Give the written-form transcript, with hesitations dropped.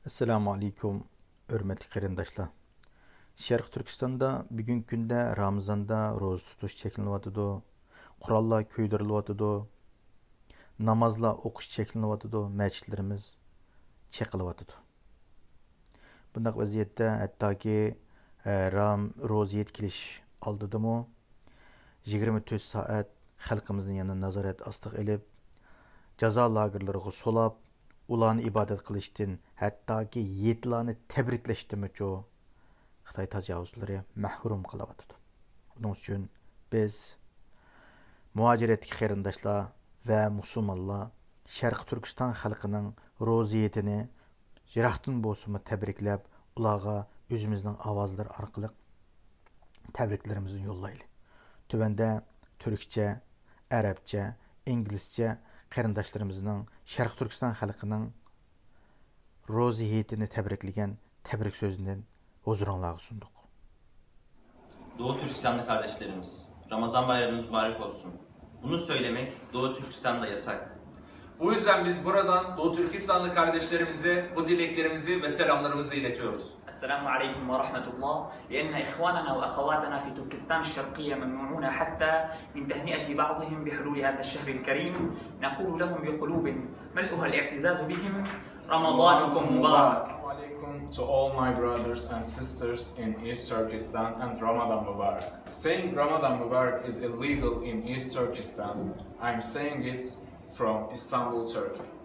Assalomu alaykum, hurmatli qarindoshlar. Sharq Turkistonda bugungi kunda Ramazonda ro'za tutish cheklanyotidi, Qur'onlar ko'ydirilyotidi, namozlar o'qish cheklanyotidi, masjidlarimiz cheqilyotidi. Bundaq vaziyatda hattoki ro'za yetkilish oldidimi 24 soat xalqimizni yana nazorat ostiga ilib, jazo lagerlariga solab, ularni ibodat qilishdan, hattoki yetlarni tabriklashdimuchu Xitoy tajovuzlari mahrum qilyotidi. Buning uchun biz muajiratdagi qarindoshlar va musulmonlar Sharq Turkiston xalqining ro'ziyatini yiroqdan bo'lsa tabriklab, ularga o'zimizning ovozlar orqali tabriklarimizni yo'llaylik. Tuvanda turkcha, arabcha, inglizcha qarindoshlarimizning Sharq Turkiston xalqining ro'ziyatini tabriklagan tabrik so'zidan huzuringizga sunduq. Doğu Türkistanlı kardeşlerimiz, Ramazan bayramınız mübarek olsun. Bunu söylemek Doğu Türkistan'da yasak. Bu yüzden biz buradan Doğu Türkistanlı kardeşlerimize bu dileklerimizi ve selamlarımızı iletiyoruz. السلام عليكم ورحمة الله لأن إخواننا وأخواتنا في تركستان الشرقية ممنوعون حتى من تهنئة بعضهم بحلول هذا الشهر الكريم نقول لهم بقلوب ملؤها الاعتزاز بهم رمضانكم مبارك. Alaikum to all my brothers and sisters in East Turkestan and Ramadan Mubarak. Saying Ramadan Mubarak is illegal in East Turkestan. I'm saying it from Istanbul, Turkey.